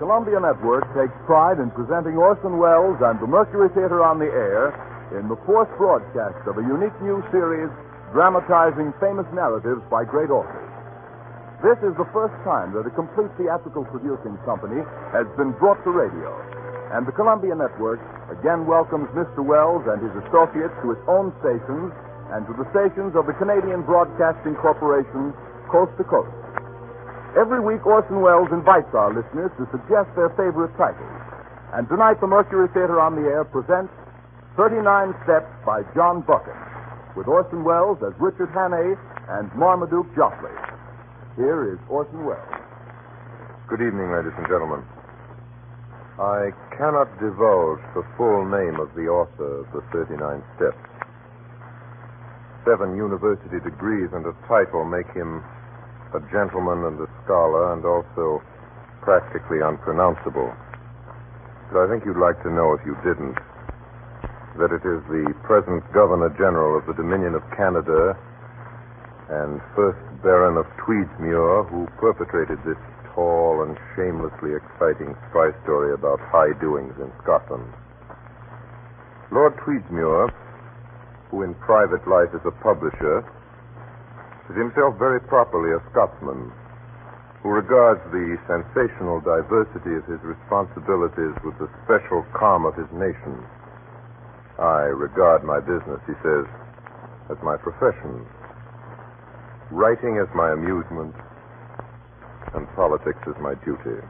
Columbia Network takes pride in presenting Orson Welles and the Mercury Theater on the air in the fourth broadcast of a unique new series dramatizing famous narratives by great authors. This is the first time that a complete theatrical producing company has been brought to radio, and the Columbia Network again welcomes Mr. Welles and his associates to its own stations and to the stations of the Canadian Broadcasting Corporation, coast to coast. Every week, Orson Welles invites our listeners to suggest their favorite titles. And tonight, the Mercury Theater on the air presents 39 Steps by John Buchan, with Orson Welles as Richard Hannay and Marmaduke Joffrey. Here is Orson Welles. Good evening, ladies and gentlemen. I cannot divulge the full name of the author of the 39 Steps. 7 university degrees and a title make him a gentleman and a scholar, and also practically unpronounceable. But I think you'd like to know, if you didn't, that it is the present Governor-General of the Dominion of Canada and first Baron of Tweedsmuir who perpetrated this tall and shamelessly exciting spy story about high doings in Scotland. Lord Tweedsmuir, who in private life is a publisher, is himself very properly a Scotsman who regards the sensational diversity of his responsibilities with the special calm of his nation. I regard my business, he says, as my profession, writing as my amusement, and politics as my duty.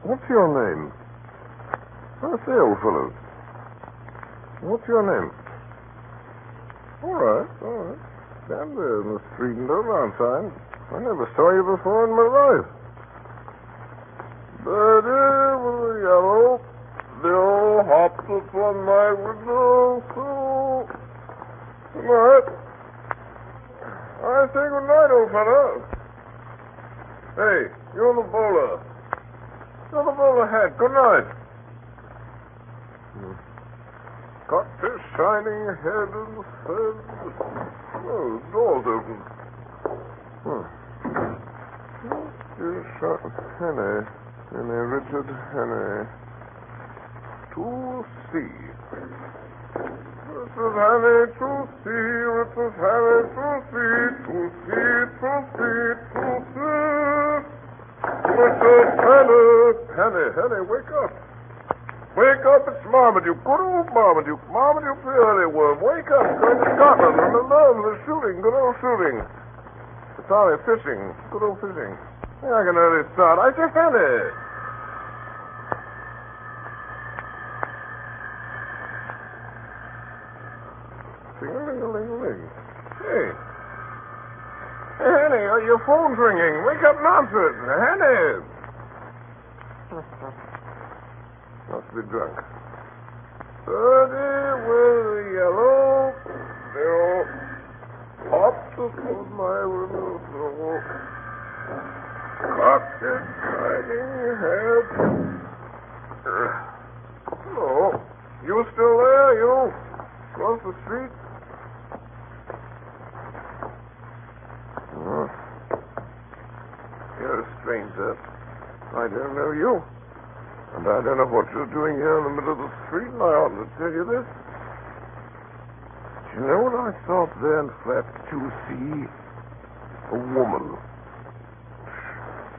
What's your name? I say, old fellow. What's your name? All right. Stand there in the street and don't outside. I never saw you before in my life. Birdie with a yellow bill hopped upon my window. So, good night. I say good night, old fellow. Hey, you're the bowler. You're the bowler hat. Good night. Got this shining head and said, oh, the door's open. Hannay, Richard Hannay. To see. Richard Hannay, to see. Richard Hannay, to see. To see, to see, to see. Richard Hannay, wake up. Wake up, it's Marmaduke. Good old Marmaduke. Marmaduke the early worm. Wake up, going to Scotland. Remember, the shooting, good old shooting. Sorry, fishing. Good old fishing. I can early start. I say, Hannay. Ting-a-ling-a-ling-a-ling. Hey. Hey, Hannay, your phone's ringing. Wake up and answer it. Hannay. Must be drunk. Birdie with a yellow bill hopped upon my window sill. Cocked its shining head. Hello. You still there, you? Across the street? You're a stranger. I don't know you. And I don't know what you're doing here in the middle of the street, and I ought to tell you this. Do you know what I saw up there in flat 2C? A woman.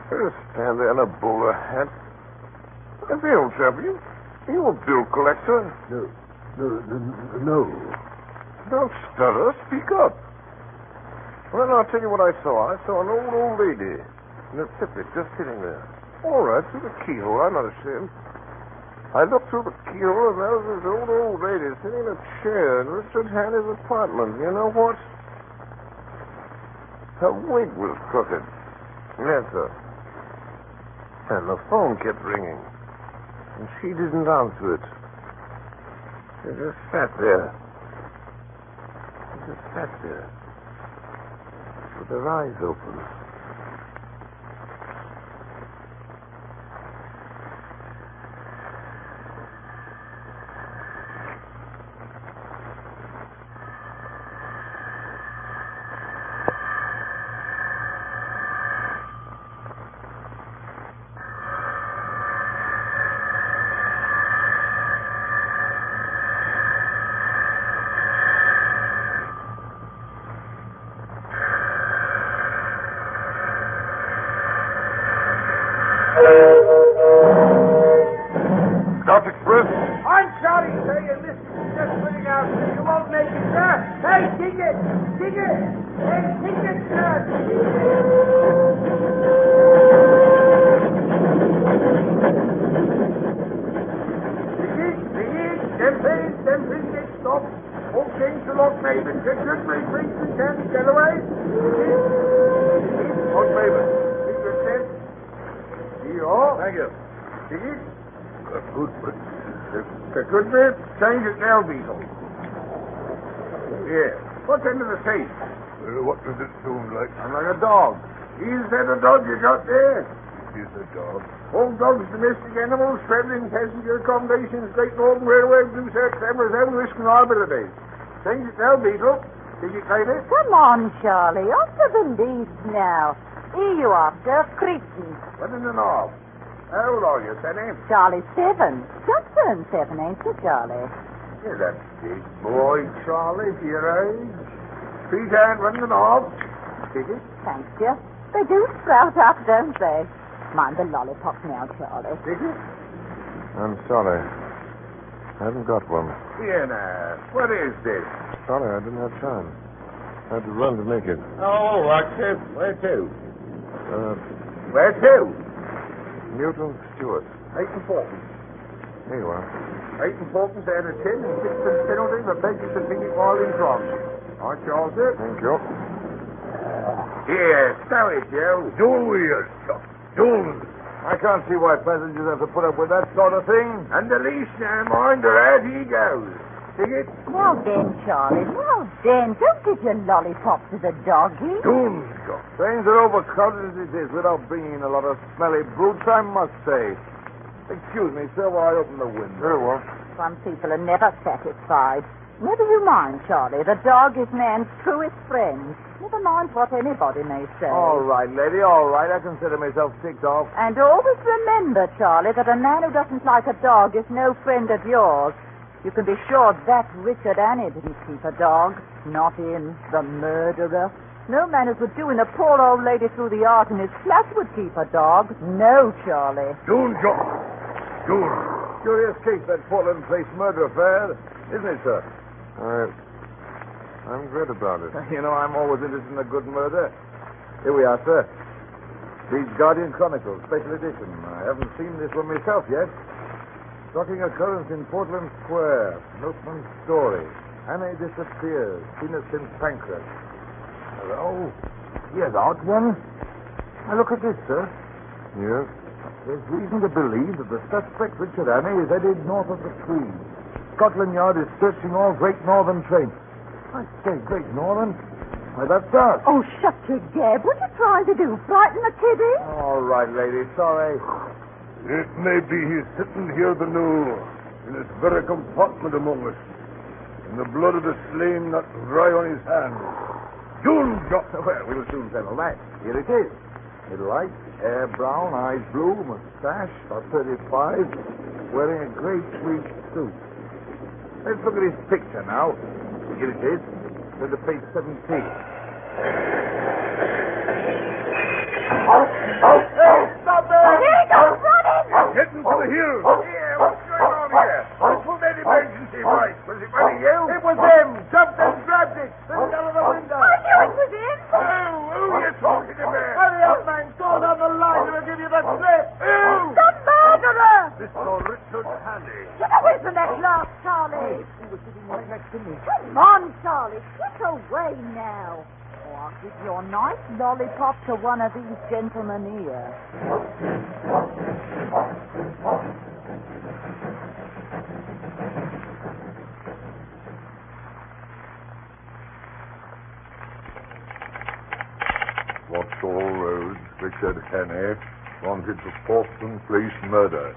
Just stand there in a bowler hat. If you don't trouble you, you a bill collector? No. Don't stutter. Speak up. Well, I'll tell you what I saw. I saw an old lady in a tippet just sitting there. All right, through the keyhole. I'm not ashamed. I looked through the keyhole, and there was this old lady sitting in a chair in Richard Hanley's apartment. You know what? Her wig was crooked. Yes, sir. And the phone kept ringing. And she didn't answer it. She just sat there. With her eyes open. Stop Express. I'm sorry, sir. You missed it. Just putting out. You won't make it, sir. Hey, ticket! Ticket! Hey, ticket, sir! Ticket! Champagne, get stopped. All change to Lock Maven. Get good break, drinks and candy, Galloway. Ticket! Lock Maven. Ticket, sir. Here. Thank you. Ticket. Good. The good bit, change it now, Beetle. Yeah. What's under the safe? What does it sound like? I'm like a dog. Is that a dog you got there? Is a dog. All dogs, domestic animals, traveling passenger accommodations, Great Northern Railway, Blue Search, cameras, and risk and liability. Change it now, Beetle. Did you claim it? Come on, Charlie. Off to the lead now. Here you are, sir. Cretan. 1.5. How old are you, Penny? Charlie, 7. Just turned 7, ain't you, Charlie? You're that big boy, Charlie, for your age. 3 and 1.5. Ticket? Thanks, you. They do sprout up, don't they? Mind the lollipop now, Charlie. Ticket? I'm sorry. I haven't got one. Here now. What is this? Sorry, I didn't have time. I had to run to make it. Oh, what's it? Where to? Where Where to? Newton Stewart. 8 and 14. Here you are. 8 and 14 out of 10 and 6 penalty for begging to ticket while in France. All right, Charles, sir. Thank you. Here, stow it, Joe. Don't we, don't. I can't see why passengers have to put up with that sort of thing. And the leash now, mind, or out he goes. Ticket? Now then, Charlie. Now then. Don't give your lollipop to the doggy. Don't. Trains are overcrowded as it is without bringing in a lot of smelly brutes, I must say. Excuse me, sir, while I open the window. Very well. Some people are never satisfied. Never you mind, Charlie. The dog is man's truest friend. Never mind what anybody may say. All right, lady, all right. I consider myself ticked off. And always remember, Charlie, that a man who doesn't like a dog is no friend of yours. You can be sure that Richard Annie didn't keep a dog. Not in The Murderer. No man who could do in a poor old lady through the art in his flat would keep a dog. No, Charlie. Don't. Curious case, that Portland Place murder affair, isn't it, sir? I'm glad about it. You know, I'm always interested in a good murder. Here we are, sir. Leeds Guardian Chronicle, special edition. I haven't seen this one myself yet. Shocking occurrence in Portland Square. Milkman's story. Annie disappears. Seen her since Pancras. Hello? Here's out one. Now look at this, sir. Yes? There's reason to believe that the suspect, Richard Annie, is headed north of the Tweed. Scotland Yard is searching all Great Northern trains. I say Great Northern? Why, that's us. Oh, shut your gab. What are you trying to do? Frighten the kiddie? All right, lady. Sorry. It may be he's sitting here the new, in this very compartment among us, and the blood of the slain not dry on his hands. June Jock. Well, we'll soon settle that. Here it is. Middle-height, hair brown, eyes blue, mustache, about 35, wearing a grey tweed suit. Let's look at his picture now. Here it is. Go to page 17. Stop there! Here he goes, running! Getting to the hill. Yeah, what's going on here? Who pulled that emergency voice? Was it one of you? It was him. Jumped and grabbed it. Threw it out of the window. I knew it was him. Who are you talking about? Hurry up, man. Go down the line and I'll give you the slip. Who? The murderer! Mr. Richard Hanley. Get away from that glass, Charlie. He was sitting right next to me. Come on, Charlie. Get away now. Or I'll give your nice lollipop to one of these gentlemen here. Vauxhall Road, Richard Hannay, wanted for Portland Place murder.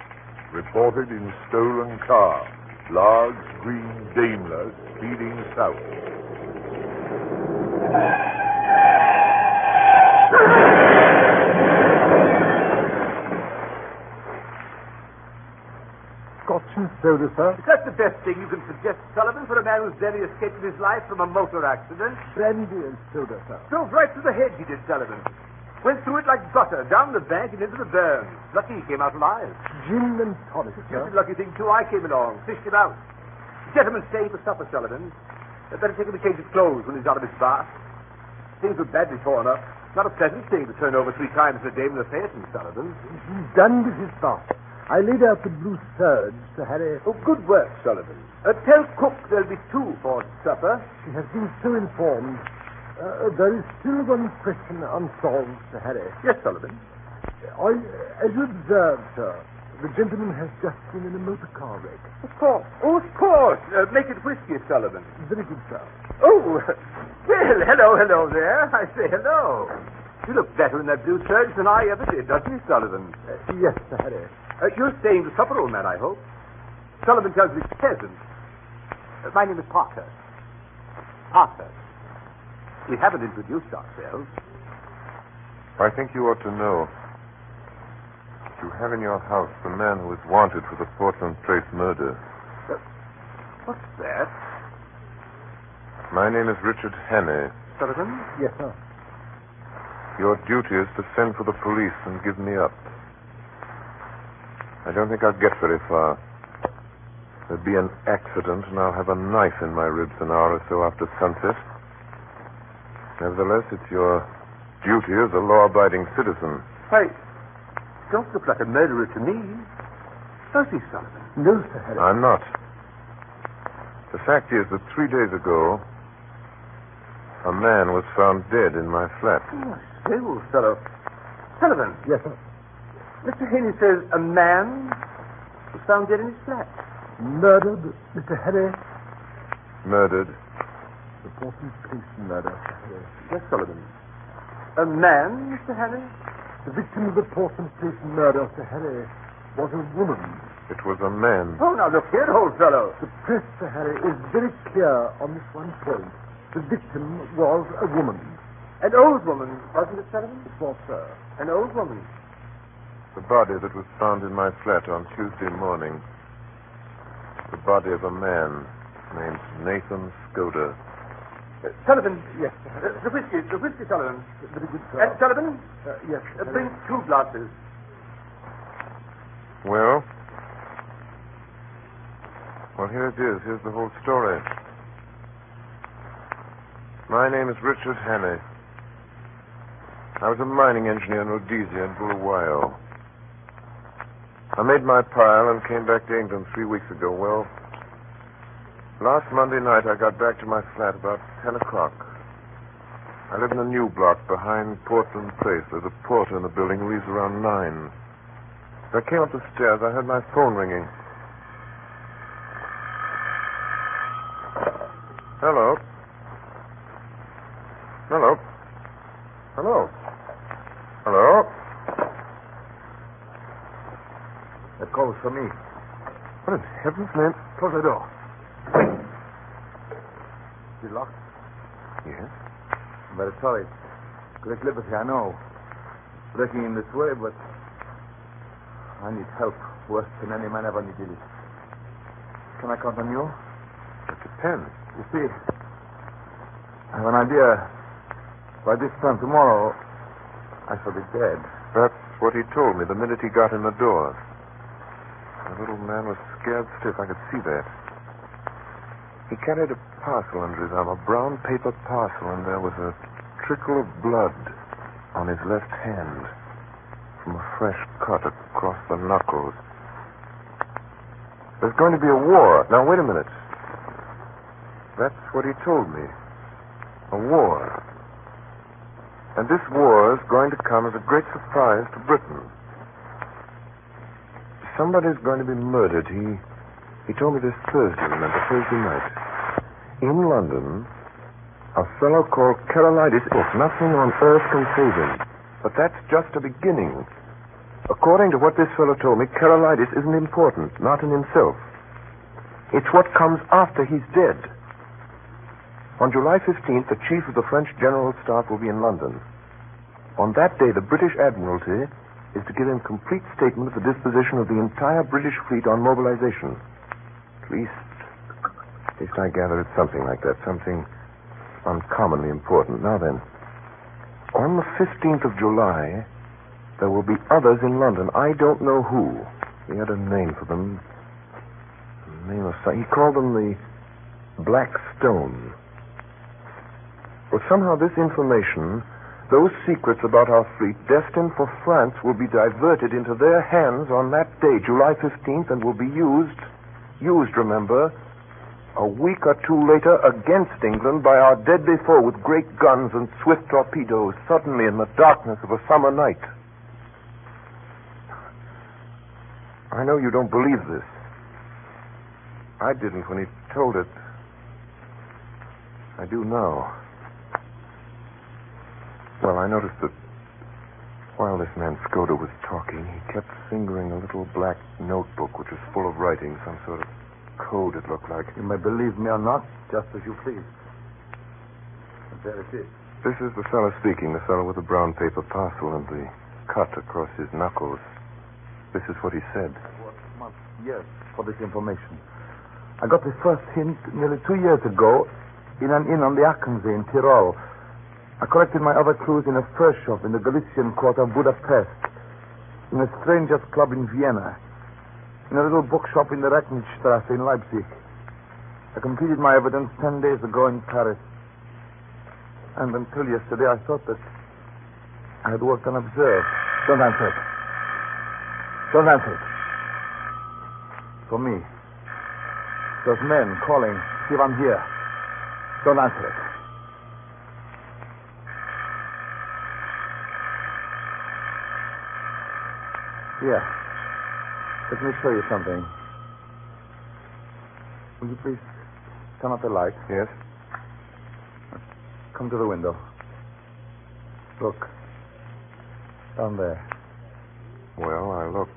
Reported in stolen car. Large green Daimler speeding south. Scotch and soda, sir. Is that the best thing you can suggest, Sullivan, for a man who's barely escaped his life from a motor accident? Brandy and soda, sir. Drove right through the hedge, he did, Sullivan. Went through it like butter, down the bank and into the burn. Lucky he came out alive. Gin and tonic, Just sir. a lucky thing, too. I came along, fished him out. Gentlemen, staying for supper, Sullivan. They'd better take him a change of clothes when he's out of his bath. Things were badly torn up. Not a pleasant thing to turn over 3 times a day with a Phaeton, Sullivan. He's done with his bath. I laid out the blue serge, Sir Harry. Oh, good work, Sullivan. Tell cook there'll be 2 for supper. She has been so informed. There is still one question unsolved, Sir Harry. Yes, Sullivan. As you observed, sir, the gentleman has just been in a motor car wreck. Of course. Oh, of course. Make it whiskey, Sullivan. Very good, sir. Oh, well, hello there. I say hello. You look better in that blue serge than I ever did, doesn't he, Sullivan? Yes, Sir Harry. You're staying to supper, old man, I hope. Sullivan tells me it's pleasant. My name is Parker. Parker. We haven't introduced ourselves. I think you ought to know. You have in your house the man who is wanted for the Portland Place murder. What's that? My name is Richard Hannay. Sullivan? Yes, sir. Your duty is to send for the police and give me up. I don't think I'll get very far. There'll be an accident, and I'll have a knife in my ribs an hour or so after sunset. Nevertheless, it's your duty as a law-abiding citizen. Hey, don't look like a murderer to me. Does he, Sullivan? No, Sir Harry. I'm not. The fact is that 3 days ago, a man was found dead in my flat. Oh, say, old fellow. Sullivan, Yes, sir. Mr. Haney says a man was found dead in his flat. Murdered, Mr. Harry. Murdered. The Portland Place murder, Sir Harry. Yes, Sullivan. A man, Mr. Haney? The victim of the Portland Place murder, Sir Harry, was a woman. It was a man. Oh, now look here, old fellow. The press, Sir Harry, is very clear on this one point. The victim was a woman. An old woman, wasn't it, Sullivan? It was, sir. An old woman. The body that was found in my flat on Tuesday morning. The body of a man named Nathan Skoda. Sullivan. Yes, sir. The whiskey, Sullivan. Very good, sir. And Sullivan, Yes, Sir Harry. bring 2 glasses. Well, here it is. Here's the whole story. My name is Richard Hannay. I was a mining engineer in Rhodesia and Bulawayo. I made my pile and came back to England 3 weeks ago. Well, last Monday night I got back to my flat about 10 o'clock. I live in a new block behind Portland Place. There's a porter in the building who leaves around 9. As I came up the stairs, I heard my phone ringing. Hello? Hello? Hello? Hello? That call was for me. What in heaven's name? Close the door. Is it locked? Yes? I'm very sorry. Great liberty, I know. Breaking in this way, but I need help worse than any man ever needed it. Can I count on you? It depends. You see, I have an idea. By this time tomorrow, I shall be dead. That's what he told me the minute he got in the door. The little man was scared stiff. I could see that. He carried a parcel under his arm, a brown paper parcel, and there was a trickle of blood on his left hand from a fresh cut across the knuckles. There's going to be a war. Now, wait a minute. That's what he told me. A war. And this war is going to come as a great surprise to Britain. Somebody's going to be murdered. He told me this Thursday, remember, Thursday night. In London, a fellow called Coulouris. Look, nothing on earth can save him. But that's just a beginning. According to what this fellow told me, Coulouris isn't important, not in himself. It's what comes after he's dead. On July 15th, the chief of the French General Staff will be in London. On that day, the British Admiralty is to give him complete statement of the disposition of the entire British fleet on mobilization. At least I gather it's something like that, something uncommonly important. Now then, on the 15th of July, there will be others in London. I don't know who. He had a name for them. He called them the Black Stone. But somehow this information, those secrets about our fleet destined for France, will be diverted into their hands on that day, July 15th, and will be used, remember, a week or two later against England by our deadly foe with great guns and swift torpedoes, suddenly in the darkness of a summer night. I know you don't believe this. I didn't when he told it. I do now. Well, I noticed that while this man Skoda was talking, he kept fingering a little black notebook which was full of writing, some sort of code, it looked like. You may believe me or not, just as you please. And there it is. This is the fellow speaking, the fellow with the brown paper parcel and the cut across his knuckles. This is what he said. Yes, for this information. I got the first hint nearly 2 years ago in an inn on the Achensee in Tyrol. I collected my other clues in a fur shop in the Galician quarter of Budapest, in a stranger's club in Vienna, in a little bookshop in the Recknichstrasse in Leipzig. I completed my evidence 10 days ago in Paris. And until yesterday, I thought that I had worked unobserved. Don't answer it. Don't answer it. For me. Those men calling, see if I'm here. Don't answer it. Here. Let me show you something. Will you please turn off the light? Yes? Come to the window. Look. Down there. Well, I looked.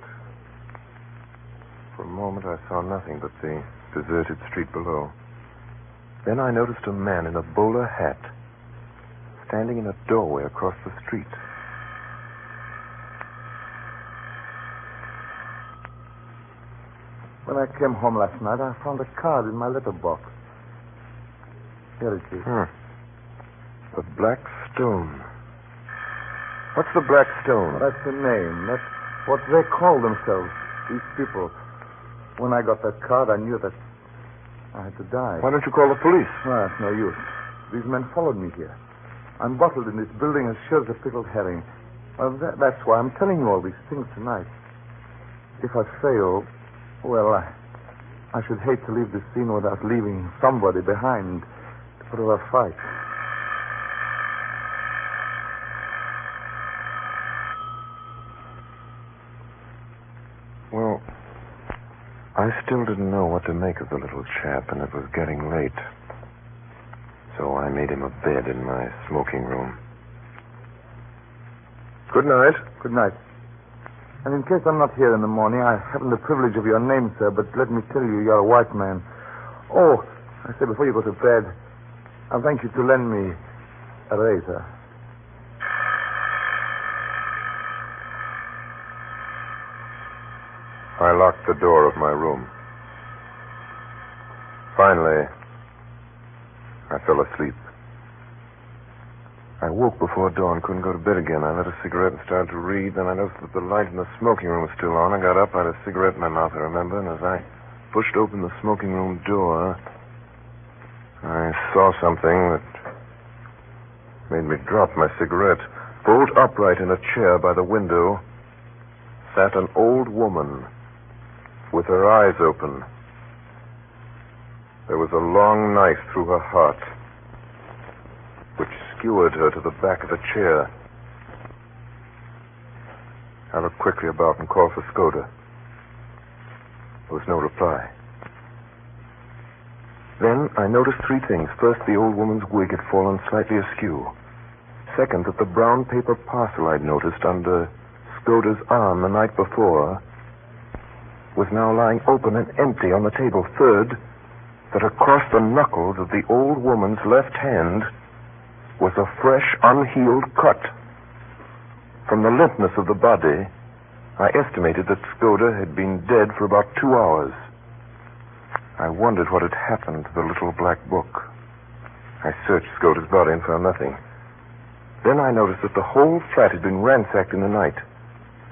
For a moment, I saw nothing but the deserted street below. Then I noticed a man in a bowler hat standing in a doorway across the street. When I came home last night, I found a card in my letterbox. Here it is. The Black Stone. What's the Black Stone? Well, that's the name. That's what they call themselves, these people. When I got that card, I knew that I had to die. Why don't you call the police? Well, that's no use. These men followed me here. I'm bottled in this building as sure as a pickled herring. Well, that's why I'm telling you all these things tonight. If I fail, well, I should hate to leave this scene without leaving somebody behind to put up a fight. Well, I still didn't know what to make of the little chap, and it was getting late. So I made him a bed in my smoking room. Good night. Good night. And in case I'm not here in the morning, I haven't the privilege of your name, sir, but let me tell you, you're a white man. Oh, I say, before you go to bed, I'll thank you to lend me a razor. I locked the door of my room. Finally, I fell asleep. I woke before dawn, couldn't go to bed again. I lit a cigarette and started to read. Then I noticed that the light in the smoking room was still on. I got up, I had a cigarette in my mouth, I remember, and as I pushed open the smoking room door, I saw something that made me drop my cigarette. Bolt upright in a chair by the window sat an old woman with her eyes open. There was a long knife through her heart, which skewered her to the back of the chair. I looked quickly about and called for Skoda. There was no reply. Then I noticed three things. First, the old woman's wig had fallen slightly askew. Second, that the brown paper parcel I'd noticed under Skoda's arm the night before was now lying open and empty on the table. Third, that across the knuckles of the old woman's left hand was a fresh, unhealed cut. From the limpness of the body, I estimated that Skoda had been dead for about 2 hours. I wondered what had happened to the little black book. I searched Skoda's body and found nothing. Then I noticed that the whole flat had been ransacked in the night.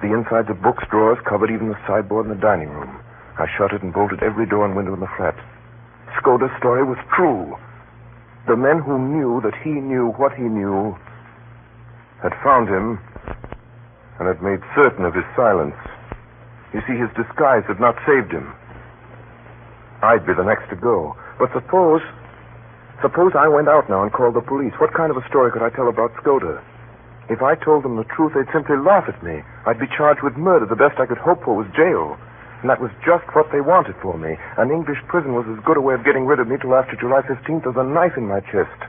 The insides of books, drawers, covered even the sideboard in the dining room. I shut it and bolted every door and window in the flat. Skoda's story was true. The men who knew that he knew what he knew had found him and had made certain of his silence. You see, his disguise had not saved him. I'd be the next to go. But suppose I went out now and called the police. What kind of a story could I tell about Skoda? If I told them the truth, they'd simply laugh at me. I'd be charged with murder. The best I could hope for was jail. And that was just what they wanted for me. An English prison was as good a way of getting rid of me till after July 15th as a knife in my chest.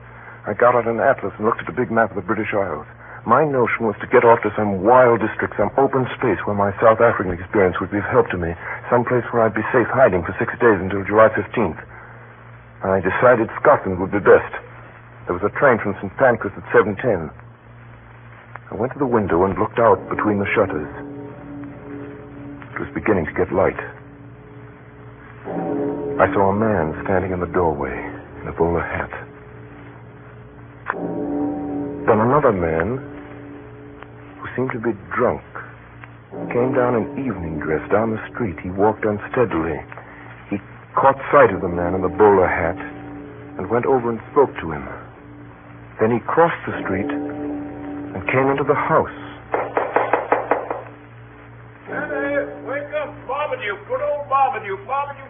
I got out an atlas and looked at a big map of the British Isles. My notion was to get off to some wild district, some open space where my South African experience would be of help to me, some place where I'd be safe hiding for 6 days until July 15th. I decided Scotland would be best. There was a train from St. Pancras at 7:10. I went to the window and looked out between the shutters. It was beginning to get light. I saw a man standing in the doorway in a bowler hat. Then another man, who seemed to be drunk, came down in evening dress down the street. He walked unsteadily. He caught sight of the man in the bowler hat and went over and spoke to him. Then he crossed the street and came into the house. Good old Marmaduke,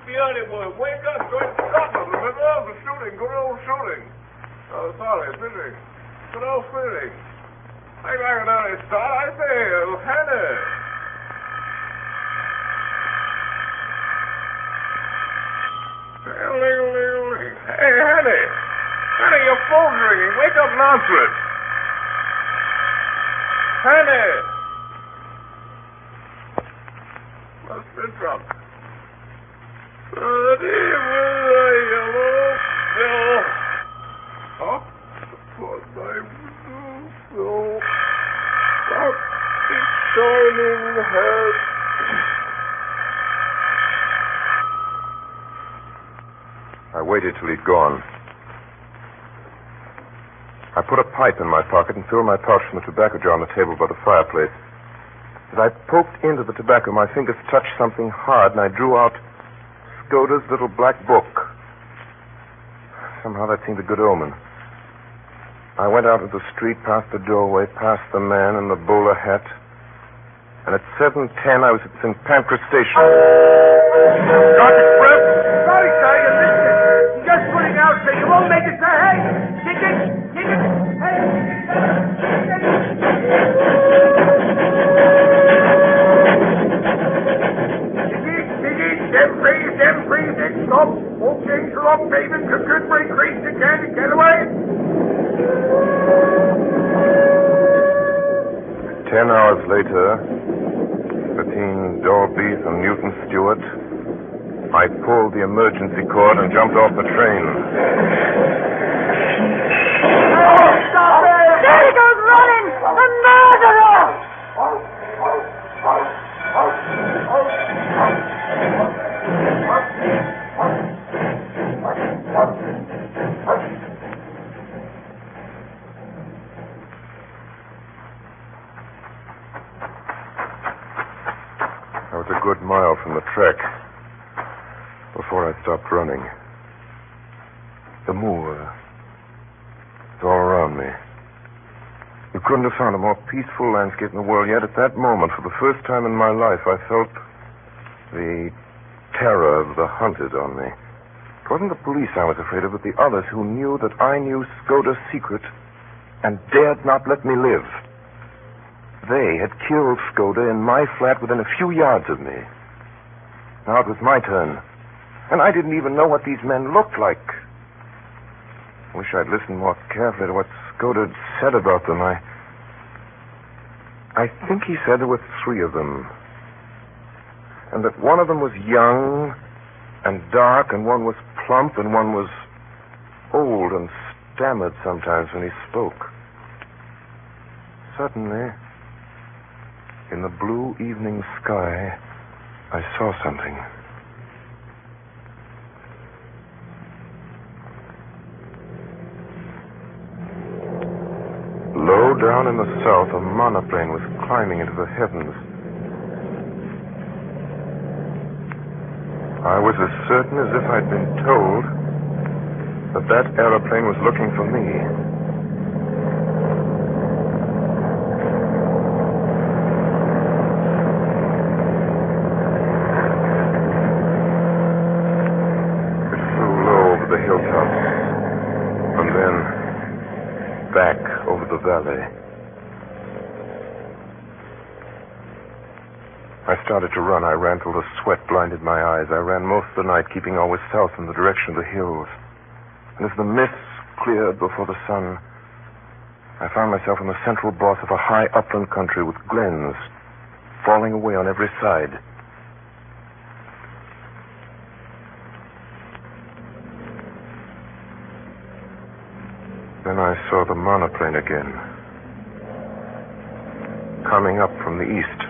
the early boy. Wake up, going to Scotland. Remember? The shooting, good old shooting. Oh, sorry, busy. Good old shooting. Take back an early start, I say. Hannah. Hey, Hannah. Hannah, your phone's ringing. Wake up and answer it. Hannah. Must be drunk. The yellow bill. Up upon my window. Up its shining head. I waited till he'd gone. I put a pipe in my pocket and filled my pouch from the tobacco jar on the table by the fireplace. As I poked into the tobacco, my fingers touched something hard, and I drew out Skoda's little black book. Somehow that seemed a good omen. I went out into the street, past the doorway, past the man in the bowler hat, and at 7:10 I was at St. Pancras Station. Dr. Swift! Sorry, sir, you missed it. You're just putting out, sir. You won't make it, sir. Hey! Ticket! Ticket! Hey! Them freeze, stop. Okay, stop, David. Good break, crease, you can get away. 10 hours later, between Dolby's and Newton Stewart, I pulled the emergency cord and jumped off the train. Oh, stop it! There he goes running! A murderer! before I stopped running. The moor. It's all around me. You couldn't have found a more peaceful landscape in the world, yet at that moment, for the first time in my life, I felt the terror of the hunted on me. It wasn't the police I was afraid of, but the others who knew that I knew Skoda's secret and dared not let me live. They had killed Skoda in my flat within a few yards of me. Now it was my turn, and I didn't even know what these men looked like. I wish I'd listened more carefully to what Skoda had said about them. I think he said there were 3 of them, and that one of them was young and dark, and one was plump, and one was old and stammered sometimes when he spoke. Suddenly, in the blue evening sky, I saw something. Low down in the south, a monoplane was climbing into the heavens. I was as certain as if I'd been told that aeroplane was looking for me. It flew low over the hilltops, and then back over the valley. I started to run. I ran till the sweat blinded my eyes. I ran most of the night, keeping always south in the direction of the hills. And as the mists cleared before the sun, I found myself in the central boss of a high upland country with glens falling away on every side. Then I saw the monoplane again, coming up from the east.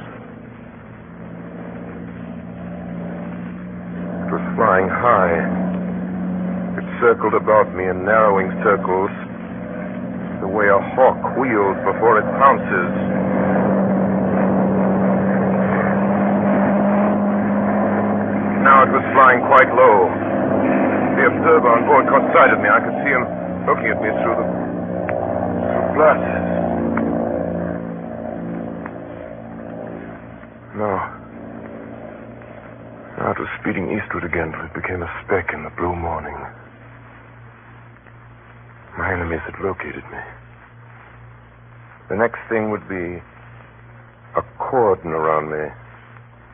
It was flying high. It circled about me in narrowing circles, the way a hawk wheels before it pounces. Now it was flying quite low. The observer on board caught sight of me. I could see him looking at me through glasses. No. Now it was speeding eastward again till it became a speck in the blue morning. My enemies had located me. The next thing would be a cordon around me.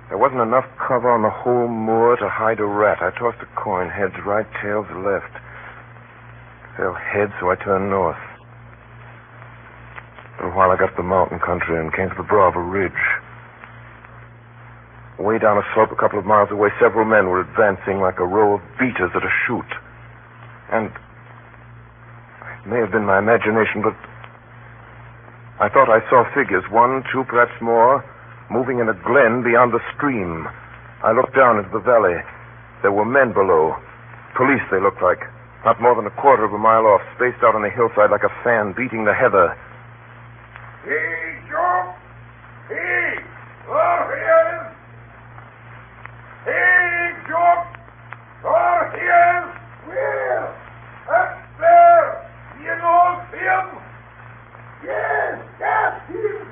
There wasn't enough cover on the whole moor to hide a rat. I tossed a coin, heads right, tails left. Fell head, so I turned north. For a while I got to the mountain country and came to the brow of a ridge. Way down a slope a couple of miles away, several men were advancing like a row of beaters at a shoot. And it may have been my imagination, but I thought I saw figures, 1, 2, perhaps more, moving in a glen beyond the stream. I looked down into the valley. There were men below. Police, they looked like. Not more than a quarter of a mile off, spaced out on the hillside like a fan beating the heather. Hey, Joe! Hey! Oh, here! Hey, Joe! Oh, here! Where? Up there! You know him? Yes, that's him!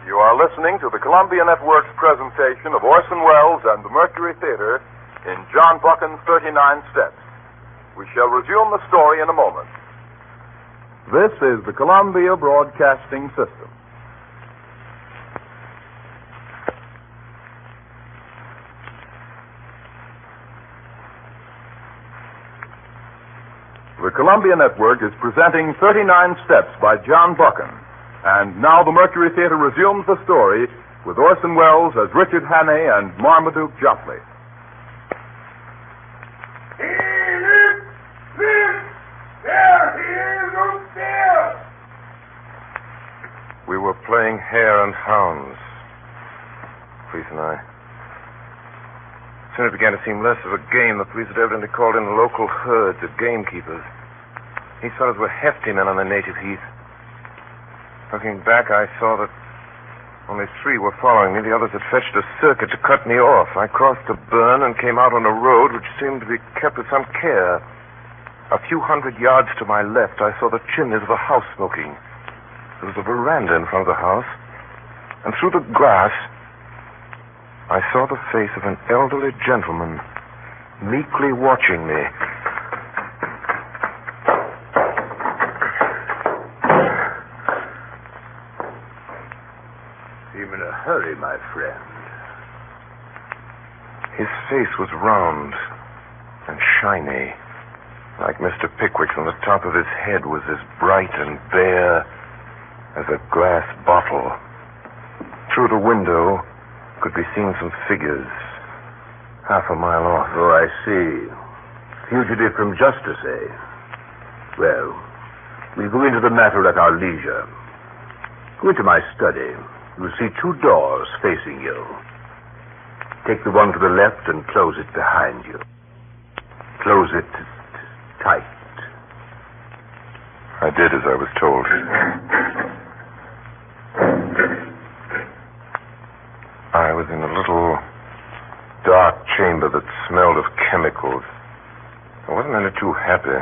You are listening to the Columbia Network's presentation of Orson Welles and the Mercury Theater in John Buchan's 39 Steps. We shall resume the story in a moment. This is the Columbia Broadcasting System. The Columbia Network is presenting 39 Steps by John Buchan. And now the Mercury Theater resumes the story with Orson Welles as Richard Hannay and Marmaduke Jopley. There he is, up there! We were playing hare and hounds, police and I. Soon it began to seem less of a game. The police had evidently called in local herds of gamekeepers. These fellows were hefty men on the native heath. Looking back, I saw that Only 3 were following me. The others had fetched a circuit to cut me off. I crossed the burn and came out on a road which seemed to be kept with some care. A few hundred yards to my left, I saw the chimneys of a house smoking. There was a veranda in front of the house, and through the grass, I saw the face of an elderly gentleman meekly watching me. Seem in a hurry, my friend. His face was round and shiny, like Mr. Pickwick's, and the top of his head was as bright and bare as a glass bottle. Through the window could be seen some figures half a mile off. Oh, I see. Fugitive from justice, eh? Well, we'll go into the matter at our leisure. Go into my study. You'll see 2 doors facing you. Take the one to the left and close it behind you. Close it tight. I did as I was told. I was in a little dark chamber that smelled of chemicals. I wasn't any too happy.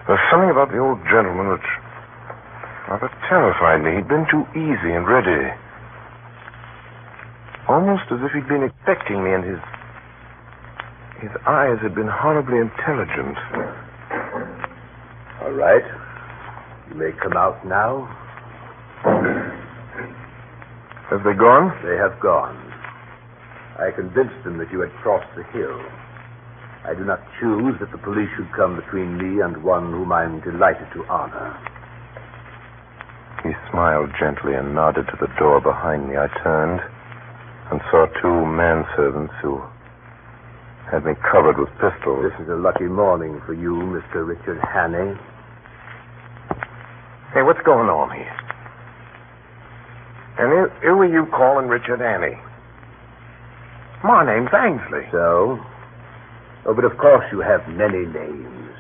There was something about the old gentleman which rather terrified me. He'd been too easy and ready. Almost as if he'd been expecting me, and his eyes had been horribly intelligent. All right. You may come out now. Have they gone? They have gone. I convinced them that you had crossed the hill. I do not choose that the police should come between me and one whom I'm delighted to honor. He smiled gently and nodded to the door behind me. I turned and saw 2 manservants who had me covered with pistols. This is a lucky morning for you, Mr. Richard Hannay. Hey, what's going on here? And who are you calling Richard Hannay? My name's Ainsley. So? Oh, but of course you have many names.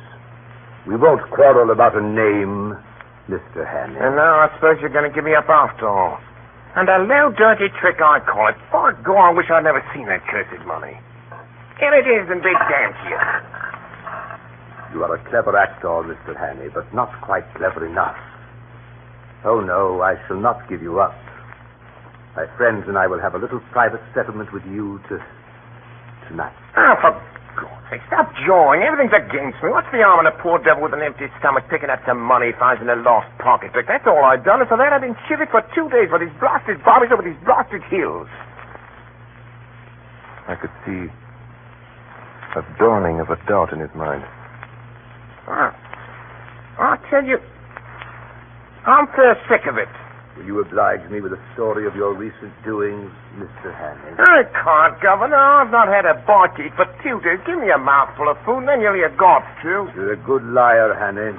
We won't quarrel about a name, Mr. Hannay. And now I suppose you're going to give me up after all. And a low, dirty trick, I call it. By God, I wish I'd never seen that cursed money. Here it is, and be damned to you. You are a clever actor, Mr. Hannay, but not quite clever enough. Oh, no, I shall not give you up. My friends and I will have a little private settlement with you tonight. Oh, for God's sake, stop jawing. Everything's against me. What's the harm in a poor devil with an empty stomach picking up some money he finds in a lost pocketbook? That's all I've done, and for that I've been shivered for 2 days by these blasted bobbies over these blasted hills. I could see a dawning of a doubt in his mind. I'll tell you, I'm fair sick of it. Will you oblige me with a story of your recent doings, Mr. Hannay? I can't, Governor. I've not had a bite to eat for 2 days. Give me a mouthful of food, and then you'll hear God's truth. You're a good liar, Hannay.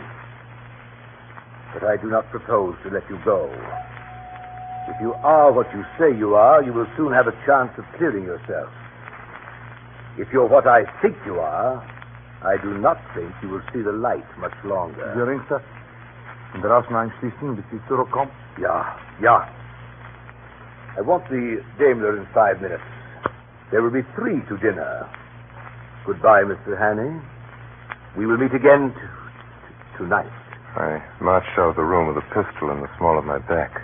But I do not propose to let you go. If you are what you say you are, you will soon have a chance of clearing yourself. If you're what I think you are, I do not think you will see the light much longer. Jongster, en de afsluiting de Cultural Comp. Yeah. I want the Daimler in 5 minutes. There will be 3 to dinner. Goodbye, Mr. Hannay. We will meet again tonight. I marched out of the room with a pistol in the small of my back.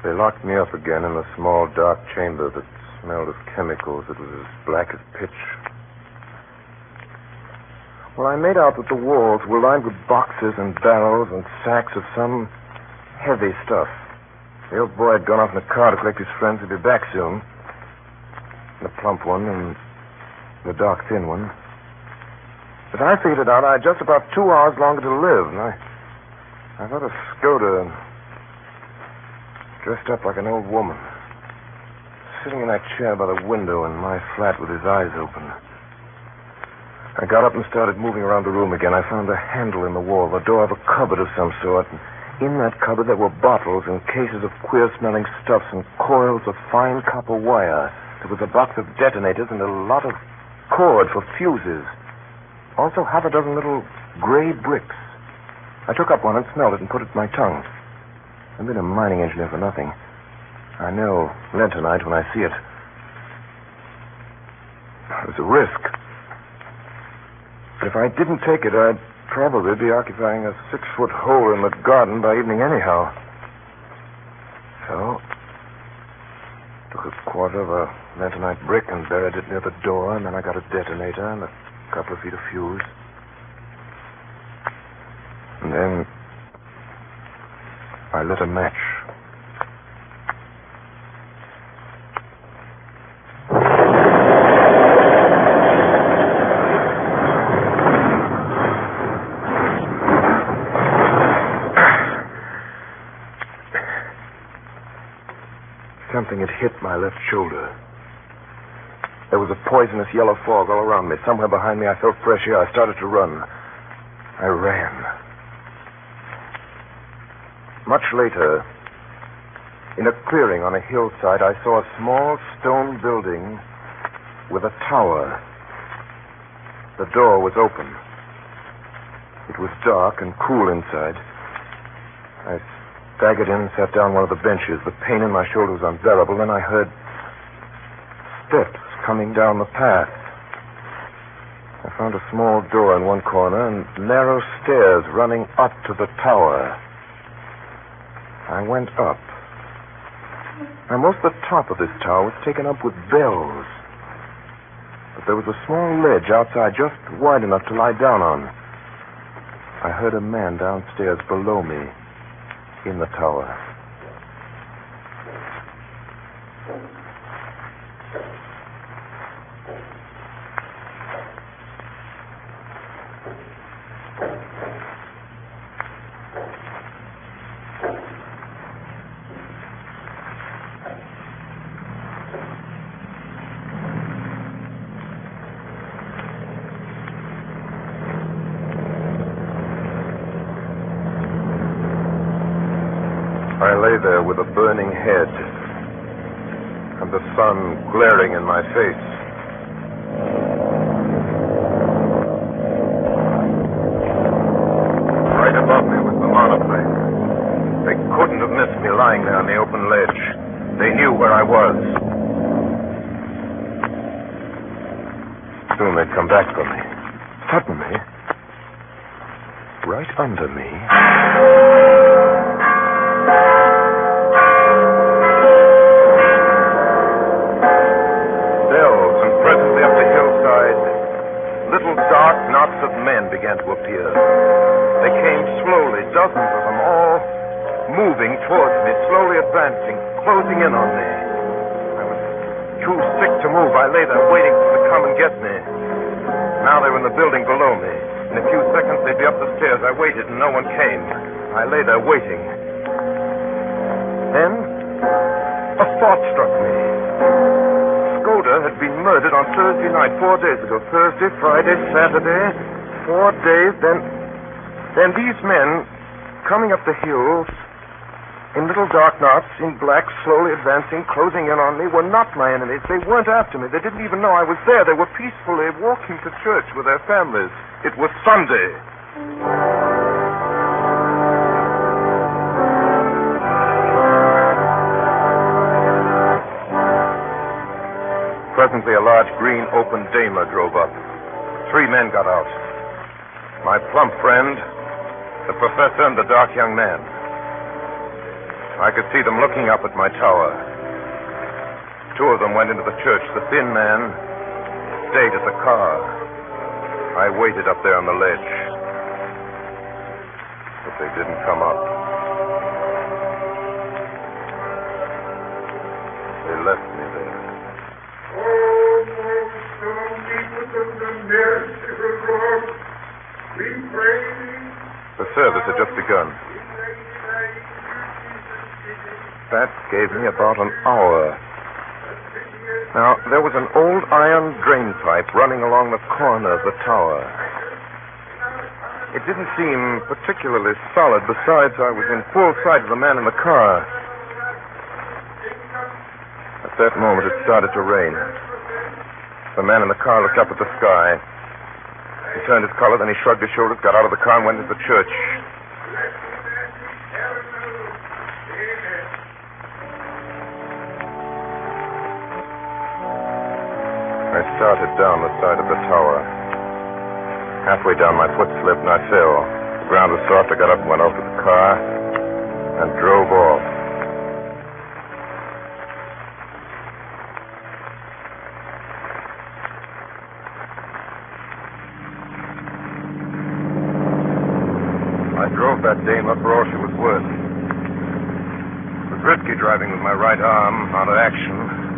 They locked me up again in a small, dark chamber that smelled of chemicals. It was as black as pitch. Well, I made out that the walls were lined with boxes and barrels and sacks of some heavy stuff. The old boy had gone off in a car to collect his friends. He'd be back soon. The plump one and the dark, thin one. But I figured it out. I had just about 2 hours longer to live, and I thought of Skoda and dressed up like an old woman, sitting in that chair by the window in my flat with his eyes open. I got up and started moving around the room again. I found a handle in the wall, the door of a cupboard of some sort. And in that cupboard there were bottles and cases of queer-smelling stuffs and coils of fine copper wire. There was a box of detonators and a lot of cord for fuses. Also half a dozen little gray bricks. I took up one and smelled it and put it to my tongue. I've been a mining engineer for nothing. I know lentonite when I see it. It was a risk. But if I didn't take it, I'd probably be occupying a 6-foot hole in the garden by evening anyhow. So, took a quarter of a lentonite brick and buried it near the door, and then I got a detonator and a couple of feet of fuse. And then I lit a match. Something had hit my left shoulder. There was a poisonous yellow fog all around me. Somewhere behind me I felt fresh air. I started to run. I ran. Much later, in a clearing on a hillside, I saw a small stone building with a tower. The door was open. It was dark and cool inside. I staggered in and sat down on one of the benches. The pain in my shoulder was unbearable. Then I heard steps coming down the path. I found a small door in one corner and narrow stairs running up to the tower. I went up. And most of the top of this tower was taken up with bells. But there was a small ledge outside just wide enough to lie down on. I heard a man downstairs below me in the tower. I lay there with a burning head and the sun glaring in my face. Right above me was the monoplane. They couldn't have missed me lying there on the open ledge. They knew where I was. Soon they'd come back for me. Suddenly, right under me, little dark knots of men began to appear. They came slowly, dozens of them, all moving towards me, slowly advancing, closing in on me. I was too sick to move. I lay there waiting for them to come and get me. Now they were in the building below me. In a few seconds they'd be up the stairs. I waited and no one came. I lay there waiting. Then a thought struck me. Had been murdered on Thursday night, 4 days ago. Thursday, Friday, Saturday, 4 days. Then these men coming up the hills in little dark knots, in black, slowly advancing, closing in on me, were not my enemies. They weren't after me. They didn't even know I was there. They were peacefully walking to church with their families. It was Sunday. Presently, a large green open Daimler drove up. 3 men got out. My plump friend, the professor, and the dark young man. I could see them looking up at my tower. 2 of them went into the church. The thin man stayed at the car. I waited up there on the ledge. But they didn't come up. They left me there. The service had just begun. That gave me about an hour. Now, there was an old iron drain pipe running along the corner of the tower. It didn't seem particularly solid. Besides, I was in full sight of the man in the car. At that moment, it started to rain. The man in the car looked up at the sky. He turned his collar, then he shrugged his shoulders, got out of the car, and went into the church. I started down the side of the tower. Halfway down, my foot slipped and I fell. The ground was soft. I got up and went over to the car and drove off. I drove that dame up for all she was worth. It was risky driving with my right arm out of action.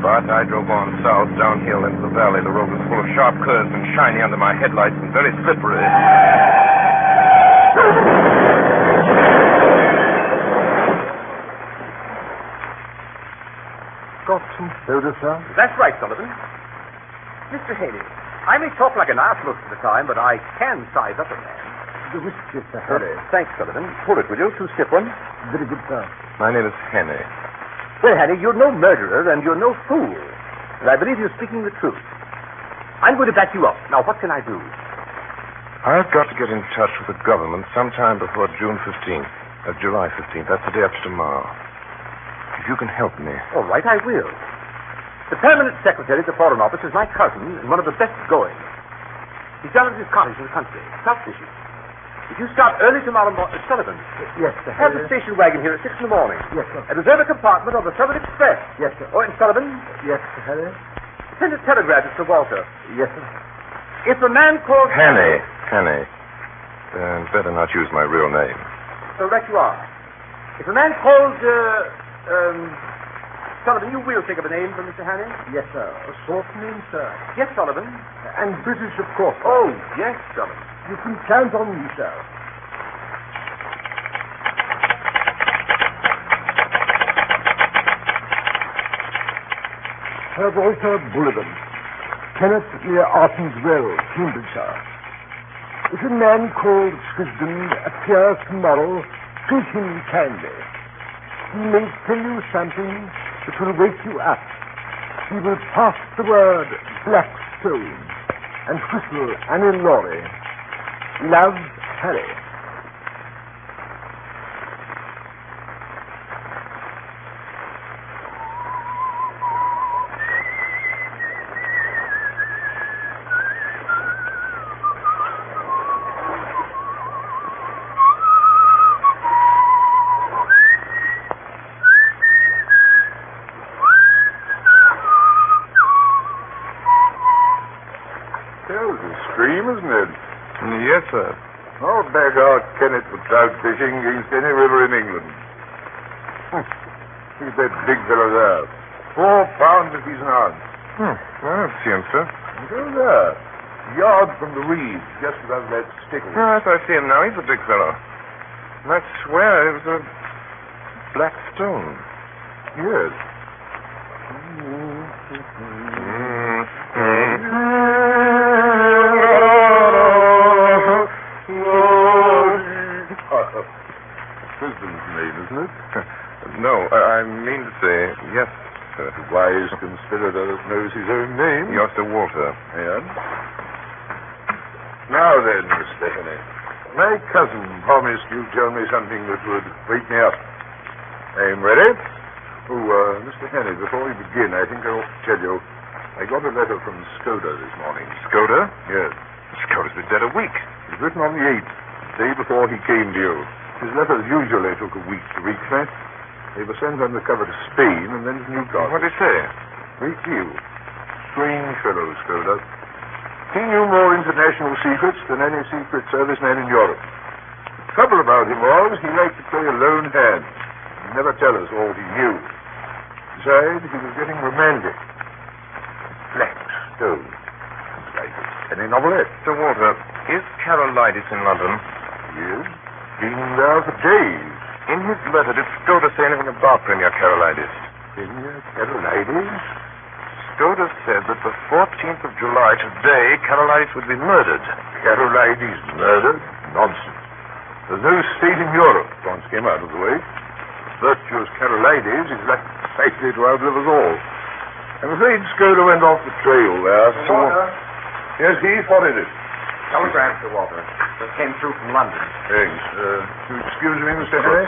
But I drove on south, downhill into the valley. The road was full of sharp curves and shiny under my headlights and very slippery. Got some soda, sir? That's right, Sullivan. Mr. Haley, I may talk like an ass most of the time, but I can size up a man. The whiskey, Mr. Henry. Thanks, Sullivan. Pull it, will you? 2 stiff ones. Very good, sir. My name is Henny. Well, Harry, you're no murderer and you're no fool. And I believe you're speaking the truth. I'm going to back you up. Now, what can I do? I've got to get in touch with the government sometime before June 15th. July 15th. That's the day after tomorrow. If you can help me. All right, I will. The permanent secretary at the Foreign Office is my cousin and one of the best going. He's down at his cottage in the country, south fishing. If you start early tomorrow morning, Sullivan. Yes, sir. Have the station wagon here at 6 in the morning. Yes, sir. And reserve a compartment on the Southern Express. Yes, sir. Oh, and Sullivan, Yes, Mr. Henry. send a telegram to Sir Walter. Yes, sir. If a man calls... Henny. Better not use my real name. So right you are. If a man calls, Sullivan, you will think of a name for Mr. Hanning? Yes, sir. A short name, sir. Yes, Sullivan. And British, of course. Sir. Oh, yes, Sullivan. You can count on me, sir. Sir Walter Bullivant, Kenneth near Arton's Well, Cambridgeshire. If a man called Swisden appears tomorrow, treat him kindly. He may tell you something that will wake you up. He will pass the word Blackstone and whistle Annie Laurie. Love, Harry. There's a stream, isn't it? Yes, sir. I'll back out Kenneth for trout fishing against any river in England. Look at that big fellow there. 4 pounds if he's an ounce. I don't see him, sir. Go there. Yard from the reeds, just above that stickle. Yes, I see him now. He's a big fellow. And I swear it was a black stone. Yes. Swisden's name, isn't it? No, I mean to say, yes, sir. A wise conspirator that knows his own name. You're Sir Walter. And? Now then, Mr. Henry, my cousin promised you'd tell me something that would wake me up. I'm ready. Oh, Mr. Henry, before we begin, I think I ought to tell you, I got a letter from Skoda this morning. Skoda? Yes. Skoda's been dead a week. It was written on the 8th, the day before he came to you. His letters usually took a week to reach me. They were sent undercover to Spain and then to Newcastle. What did he say? Great deal. Strange fellow, Skoda. He knew more international secrets than any secret service man in Europe. The trouble about him was he liked to play a lone hand. He'd never tell us all he knew. Besides, he was getting romantic. Black stone. Sounds like any novelette. Sir Walter, is Carolitis in London? Yes. Been there for days. In his letter, did Skoda say anything about Premier Carolitis? Premier Carolitis? Skoda said that the 14th of July, today, Carolitis would be murdered. Carolitis murdered? Nonsense. There's no state in Europe, once came out of the way. Virtuous Carolitis is likely to outlive us all. I'm afraid Skoda went off the trail there. Sir Walter? Yes, Heath, what is it? Telegram, Sir Walter. That came through from London. Thanks. You excuse me, Mr. Henry?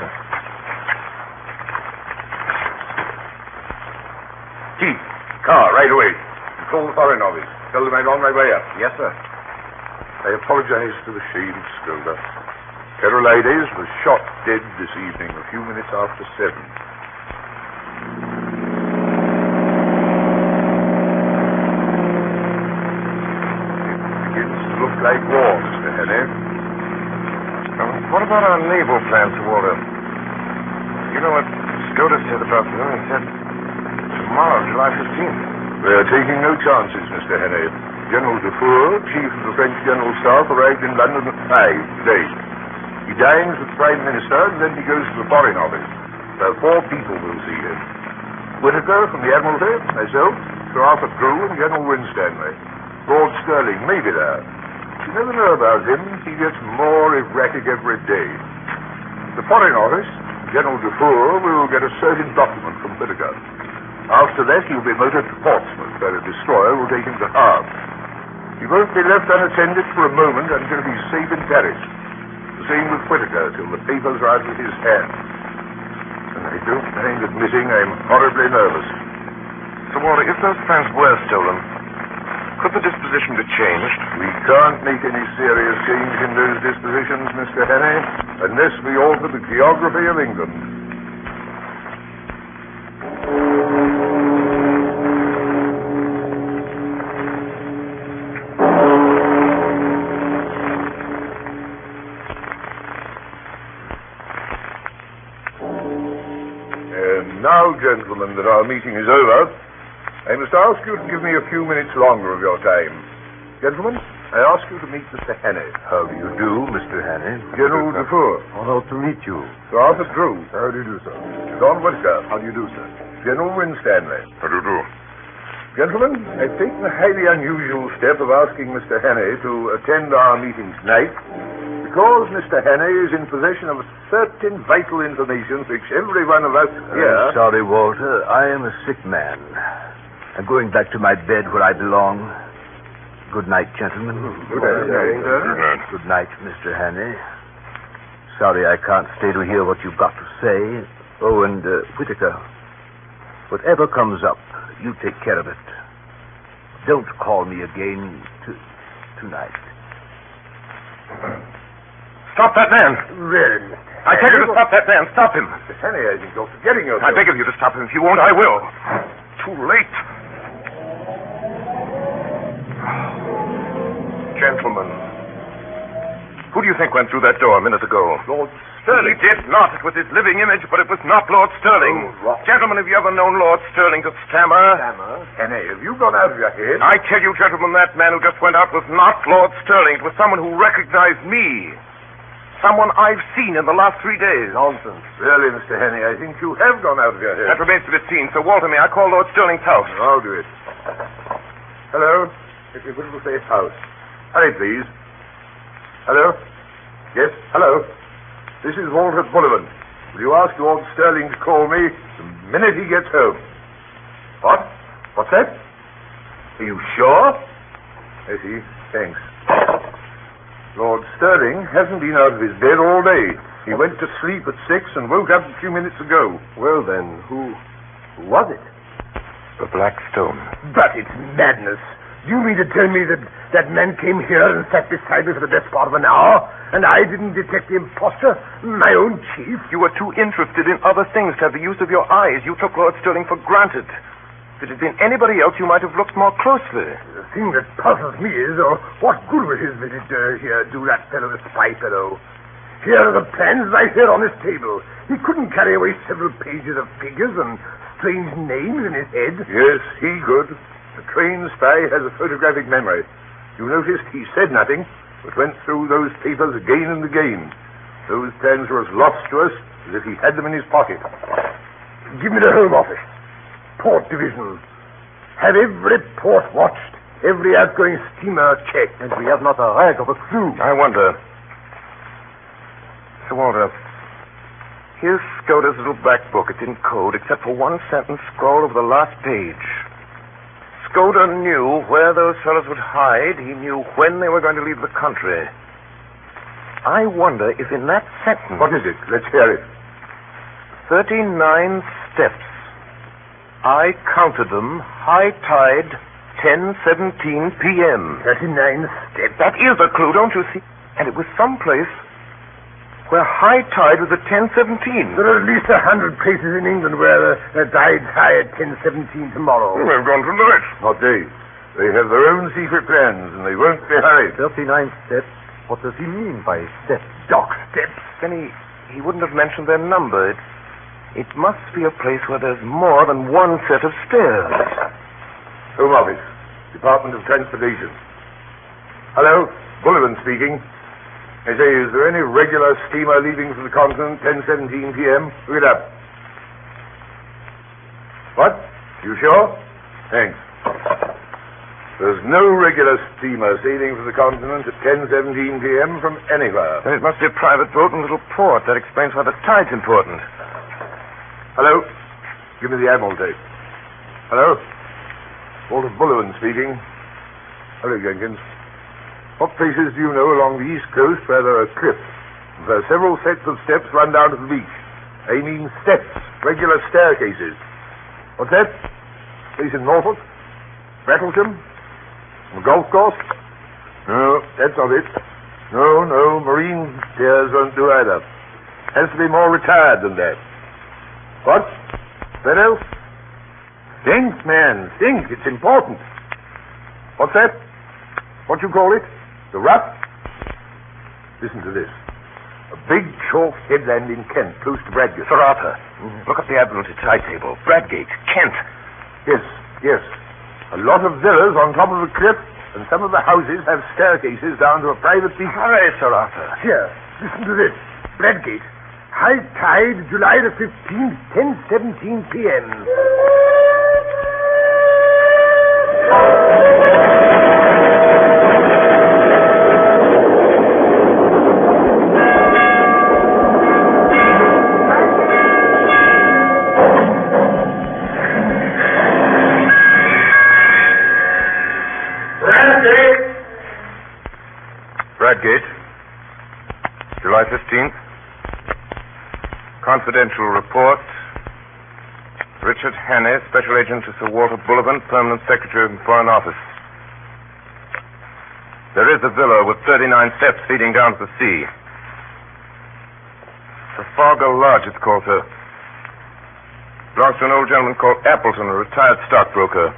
Chief, car, right away. Call the Foreign Office. Tell them I'm on my way up. Yes, sir. I apologize to the Shield Scola. Carolides was shot dead this evening, a few minutes after 7. It begins to look like war, Mr. Henney. What about our naval plans, Walter? You know what Scotus said about them? He said tomorrow, July 15th. We're taking no chances, Mr. Henney. General Dufour, Chief of the French General Staff, arrived in London at 5 today. He dines with the Prime Minister, and then he goes to the Foreign Office. Well, 4 people will see him. Whittaker from the Admiralty, myself, Sir Arthur Drew, and General Winstanley. Lord Stirling may be there. You never know about him. He gets more erratic every day. The Foreign Office, General Dufour, will get a certain document from Whittaker. After that, he'll be motored to Portsmouth, where a destroyer will take him to Havre. He won't be left unattended for a moment until he's safe in Paris. The same with Whittaker, till the papers are out of his hands. And I don't mind admitting I'm horribly nervous. So, Walter, if those plans were stolen, could the disposition be changed? We can't make any serious change in those dispositions, Mr. Henney, unless we alter the geography of England. And now, gentlemen, that our meeting is over, I must ask you to give me a few minutes longer of your time. Gentlemen, I ask you to meet Mr. Henney. How do you do, Mr. Henney? General Dufour. Honored to meet you. Sir Arthur Drew. How do you do, sir? John Whittaker. How do you do, sir? General Winstanley. How do you do? Gentlemen, I've taken the highly unusual step of asking Mr. Henney to attend our meeting tonight because Mr. Henney is in possession of certain vital information which every one of us here... I'm sorry, Walter. I am a sick man. I'm going back to my bed where I belong. Good night, gentlemen. Good night, sir. Good night. Good night, Mr. Henney. Sorry I can't stay to hear what you've got to say. Oh, and Whittaker, whatever comes up, you take care of it. Don't call me again tonight. Stop that man! Really, Mr. I tell you to stop that man. Stop him. Mr. Henney, I think you're forgetting yourself. I beg of you to stop him. If you won't, I will. Too late. Gentlemen, who do you think went through that door a minute ago? Lord Stirling. He did not. It was his living image, but it was not Lord Stirling. Oh, what? Gentlemen, have you ever known Lord Stirling to stammer? Stammer? Henney, have you gone out of your head? I tell you, gentlemen, that man who just went out was not Lord Stirling. It was someone who recognized me. Someone I've seen in the last 3 days. Nonsense. Really, Mr. Henney, I think you have gone out of your head. That remains to be seen. So, Walter, may I call Lord Stirling's house? I'll do it. Hello? If you will say house. Hurry, please. Hello? Yes, hello. This is Walter Bullivant. Will you ask Lord Stirling to call me the minute he gets home? What? What's that? Are you sure? I see. Thanks. Lord Stirling hasn't been out of his bed all day. He went to sleep at 6 and woke up a few minutes ago. Well, then, who was it? The Black Stone. But it's madness. Do you mean to tell me that that man came here and sat beside me for the best part of an hour, and I didn't detect the imposture? My own chief? You were too interested in other things to have the use of your eyes. You took Lord Stirling for granted. If it had been anybody else, you might have looked more closely. The thing that puzzles me is, what good will his visit here do that fellow the spy fellow? Here are the plans right here on this table. He couldn't carry away several pages of figures and strange names in his head. Yes, he could. The trained spy has a photographic memory. You noticed he said nothing, but went through those papers again and again. Those plans were as lost to us as if he had them in his pocket. Give me the Home Office. Port Division. Have every port watched, every outgoing steamer checked. And we have not a rag of a clue. I wonder. Sir Walter, here's Scoter's little black book. It's in code, except for one sentence scrawled over the last page. Scoter knew where those fellows would hide. He knew when they were going to leave the country. I wonder if in that sentence... What is it? Let's hear it. 39 steps. I counted them. High tide, 10:17 p.m. 39 steps. That is a clue, don't you see? And it was someplace where high tide was at 10:17. There are at least 100 places in England where the tide's high at 10:17 tomorrow. They've gone tonight. Not they. They have their own secret plans, and they won't be hurried. 39 steps? What does he mean by steps? Dock steps. Then he wouldn't have mentioned their number. It must be a place where there's more than one set of stairs. Home Office, Department of Transportation. Hello, Bullivan speaking. I say, is there any regular steamer leaving from the continent 10:17 p.m.? Look it up. What? You sure? Thanks. There's no regular steamer sailing from the continent at 10:17 p.m. from anywhere. Then it must be a private boat in a little port. That explains why the tide's important. Hello? Give me the Admiralty. Hello? Walter Bullivan speaking. Hello, Jenkins. What places do you know along the east coast where there are cliffs? There are several sets of steps run down to the beach. I mean steps, regular staircases. What's that? Place in Norfolk? Rattlesham? A golf course? No, that's not it. No, marine piers won't do either. Has to be more retired than that. What? That else? Think, man, think. It's important. What's that? What you call it? The Ruff? Listen to this. A big chalk headland in Kent, close to Bradgate. Sir Arthur, look up the Admiralty tide table. Bradgate, Kent. Yes. A lot of villas on top of a cliff, and some of the houses have staircases down to a private beach. Hurry, Sir Arthur. Here, listen to this. Bradgate. High tide, July the 15th, 10:17 p.m. Bradgate, July 15th. Confidential report. Richard Hannay, Special Agent to Sir Walter Bullivan, Permanent Secretary of the Foreign Office. There is a villa with 39 steps leading down to the sea. Trafalgar Lodge, it's called, sir. Belongs to an old gentleman called Appleton, a retired stockbroker.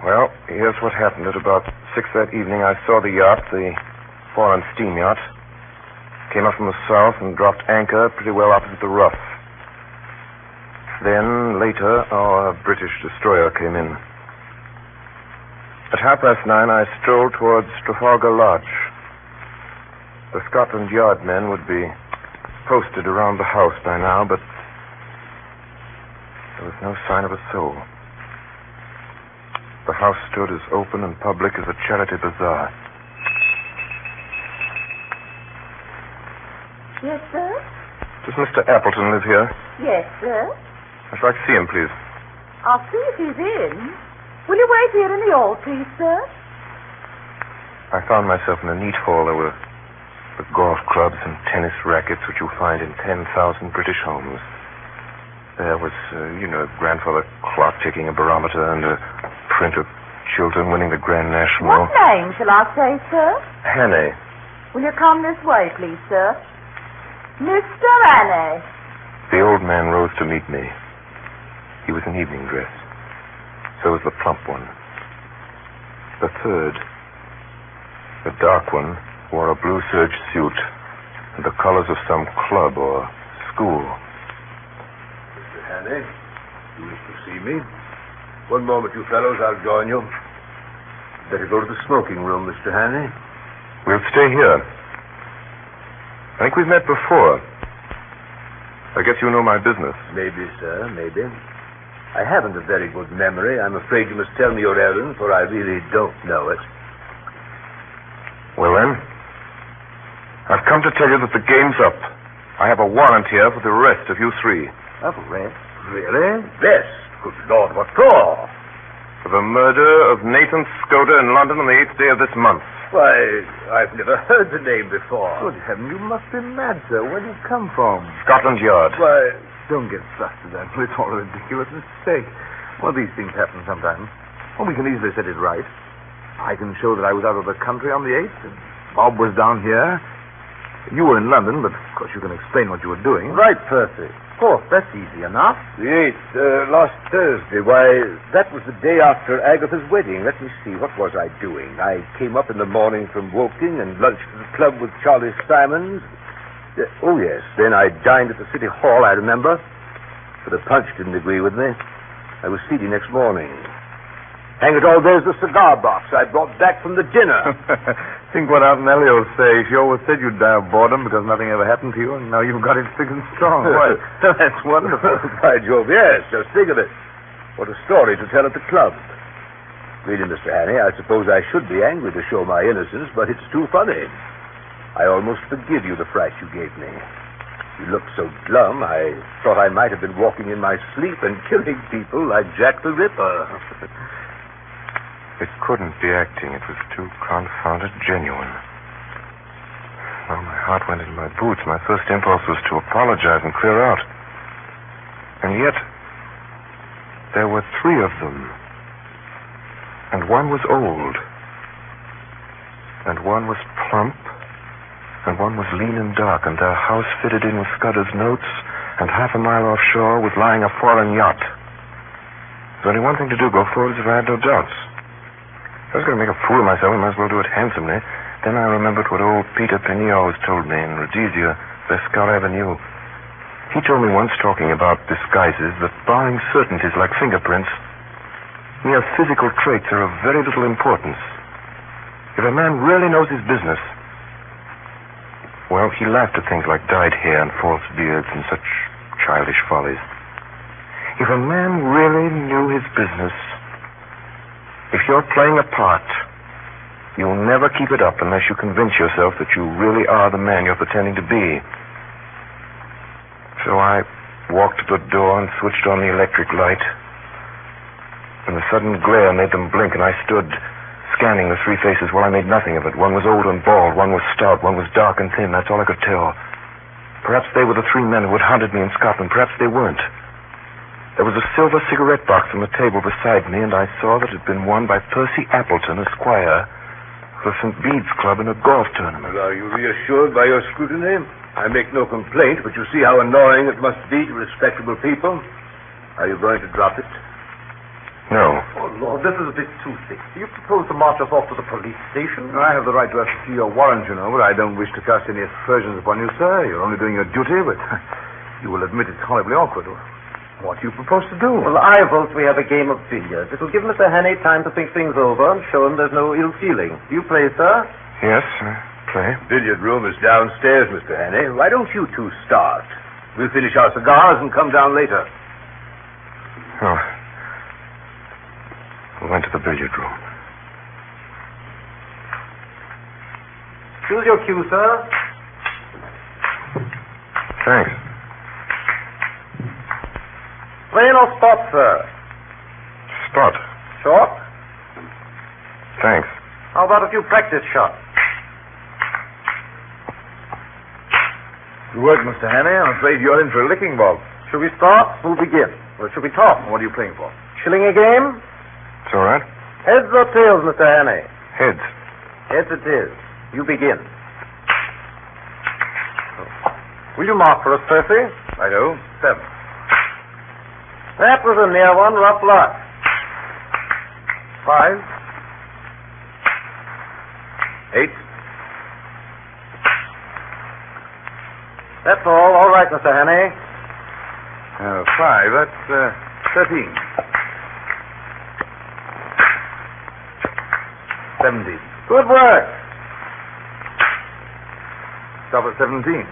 Well, here's what happened. At about 6 that evening, I saw the yacht, the foreign steam yacht. Came up from the south and dropped anchor pretty well opposite the Ruff. Then, later, our British destroyer came in. At 9:30, I strolled towards Trafalgar Lodge. The Scotland Yard men would be posted around the house by now, but there was no sign of a soul. The house stood as open and public as a charity bazaar. Yes, sir? Does Mr. Appleton live here? Yes, sir. I'd like to see him, please. I'll see if he's in. Will you wait here in the hall, please, sir? I found myself in a neat hall. There were golf clubs and tennis rackets, which you'll find in 10,000 British homes. There was, a grandfather clock ticking a barometer and a print of children winning the Grand National. What name shall I say, sir? Hannay. Will you come this way, please, sir? Mr. Hannay. The old man rose to meet me. He was in evening dress. So was the plump one. The third, the dark one, wore a blue serge suit and the colors of some club or school. Mr. Hannay, you wish to see me? One moment, you fellows, I'll join you. Better go to the smoking room, Mr. Hannay. We'll stay here. I think we've met before. I guess you know my business. Maybe, sir, maybe. I haven't a very good memory. I'm afraid you must tell me your errand, for I really don't know it. Well, then, I've come to tell you that the game's up. I have a warrant here for the arrest of you three. Arrest? Really? Yes. Good Lord, what for? For the murder of Nathan Scoter in London on the 8th day of this month. Why, I've never heard the name before. Good heaven, you must be mad, sir. Where do you come from? Scotland Yard. Why, Don't get flustered, Uncle. It's all a ridiculous mistake. Well, these things happen sometimes. Well, we can easily set it right. I can show that I was out of the country on the 8th, and Bob was down here. You were in London, but of course you can explain what you were doing. Right, Percy. Of course, that's easy enough. The 8th, last Thursday. Why, that was the day after Agatha's wedding. Let me see, what was I doing? I came up in the morning from Woking and lunched at the club with Charlie Simons. Oh, yes. Then I dined at the City Hall, I remember. But the punch didn't agree with me. I was seedy next morning. Hang it all, there's the cigar box I brought back from the dinner. Think what Aunt Nellie will say. She always said you'd die of boredom because nothing ever happened to you, and now you've got it thick and strong. Why, that's wonderful. By Jove, yes. Just think of it. What a story to tell at the club. Really, Mr. Hannay, I suppose I should be angry to show my innocence, but it's too funny. I almost forgive you the fright you gave me. You looked so glum, I thought I might have been walking in my sleep and killing people like Jack the Ripper. It couldn't be acting. It was too confounded genuine. Well, my heart went into my boots. My first impulse was to apologize and clear out. And yet, there were 3 of them. And one was old. And one was plump. And one was lean and dark. And their house fitted in with Scudder's notes. And half a mile offshore was lying a foreign yacht. There's only one thing to do, go forward as if I had no doubts. I was going to make a fool of myself. I might as well do it handsomely. Then I remembered what old Peter Penny always told me in Rhodesia, Vescar Avenue. He told me once, talking about disguises, that barring certainties like fingerprints, mere physical traits are of very little importance. If a man really knows his business, well, he laughed at things like dyed hair and false beards and such childish follies. If a man really knew his business, if you're playing a part, you'll never keep it up unless you convince yourself that you really are the man you're pretending to be. So I walked to the door and switched on the electric light. And the sudden glare made them blink, and I stood scanning the 3 faces. Well, I made nothing of it. One was old and bald, one was stout, one was dark and thin. That's all I could tell. Perhaps they were the 3 men who had hunted me in Scotland. Perhaps they weren't. There was a silver cigarette box on the table beside me, and I saw that it had been won by Percy Appleton, Esquire, for St. Bede's Club in a golf tournament. Well, are you reassured by your scrutiny? I make no complaint, but you see how annoying it must be to respectable people. Are you going to drop it? No. Oh, Lord, this is a bit too thick. Do you propose to march us off to the police station? I have the right to ask to see your warrant, you know, but I don't wish to cast any aspersions upon you, sir. You're only doing your duty, but you will admit it's horribly awkward. What do you propose to do? Well, I vote we have a game of billiards. It will give Mr. Hannay time to think things over and show him there's no ill feeling. Do you play, sir? Yes, play. Billiard room is downstairs, Mr. Hannay. Why don't you 2 start? We'll finish our cigars and come down later. Oh. We went to the billiard room. Choose your cue, sir. Thanks. Plain or spot, sir? Spot. Short? Thanks. How about a few practice shots? Good work, Mr. Hannay. I'm afraid you're in for a licking, Bob. Should we start? Who'll begin? Or should we talk? What are you playing for? Shilling a game? It's all right. Heads or tails, Mr. Hannay? Heads. Heads it is. You begin. Will you mark for us, Percy? I do. 7. That was a near one. Rough luck. 5. 8. That's all. All right, Mr. Hannay. 5. That's 13. 17. Good work. Stop at 17.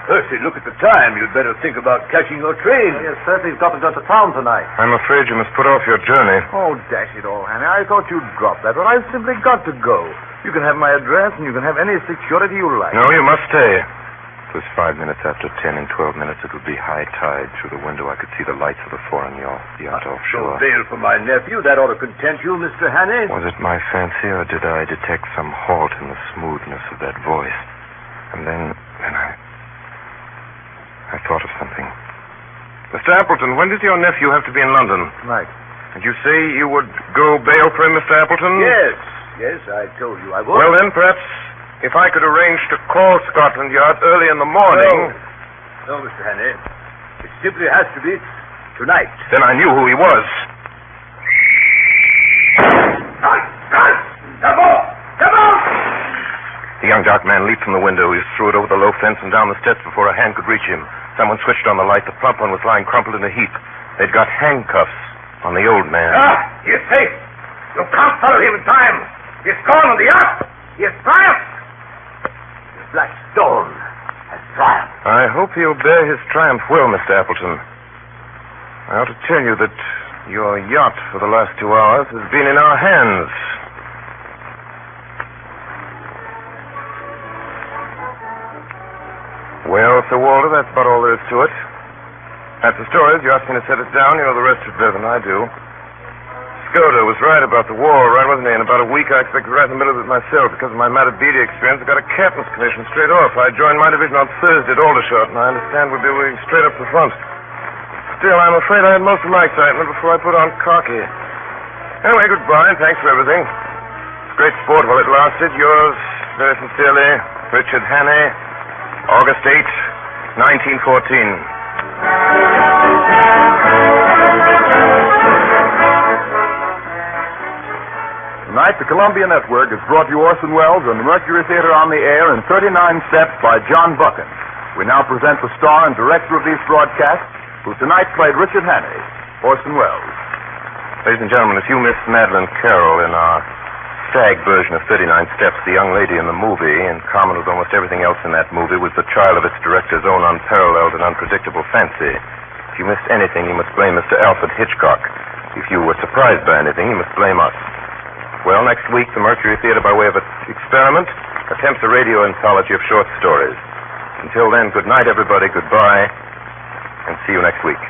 Percy, look at the time. You'd better think about catching your train. Yes, Percy's got to go to town tonight. I'm afraid you must put off your journey. Oh, dash it all, Hannay. I thought you'd drop that, but I've simply got to go. You can have my address, and you can have any security you like. No, you must stay. It was 5 minutes after 10. In 12 minutes, it would be high tide. Through the window, I could see the lights of the foreign yacht offshore. So bail for my nephew. That ought to content you, Mr. Hannay. Was it my fancy, or did I detect some halt in the smoothness of that voice? And then I thought of something. The Mr. Appleton, when does your nephew have to be in London? Tonight. And you say you would go bail for him, Mr. Appleton? Yes, I told you I would. Well, then, perhaps if I could arrange to call Scotland Yard early in the morning... No, Mr. Hannay. It simply has to be tonight. Then I knew who he was. Come on! The young dark man leaped from the window. He threw it over the low fence and down the steps before a hand could reach him. Someone switched on the light. The plump one was lying crumpled in a heap. They'd got handcuffs on the old man. He's safe. You can't follow him in time. He's gone on the yacht. He has triumphed. The Black Stone has triumphed. I hope he'll bear his triumph well, Mr. Appleton. I ought to tell you that your yacht for the last 2 hours has been in our hands. Well, Sir Walter, that's about all there is to it. That's the story. If you ask me to set it down, you know the rest of it better than I do. Skoda was right about the war, right, wasn't he? In about a week, I expected right in the middle of it myself. Because of my Matabidi experience, I got a captain's commission straight off. I joined my division on Thursday at Aldershot, and I understand we'll be moving straight up the front. Still, I'm afraid I had most of my excitement before I put on khaki. Anyway, goodbye, and thanks for everything. It's great sport while it lasted. Yours, very sincerely, Richard Hannay, August 8, 1914. Tonight, the Columbia Network has brought you Orson Welles and the Mercury Theater on the Air in 39 Steps by John Buchan. We now present the star and director of these broadcasts, who tonight played Richard Hannay, Orson Welles. Ladies and gentlemen, if you missed Madeline Carroll in our SAG version of 39 Steps, the young lady in the movie, in common with almost everything else in that movie, was the child of its director's own unparalleled and unpredictable fancy. If you missed anything, you must blame Mr. Alfred Hitchcock. If you were surprised by anything, you must blame us. Well, next week, the Mercury Theater, by way of an experiment, attempts a radio anthology of short stories. Until then, good night, everybody, goodbye, and see you next week.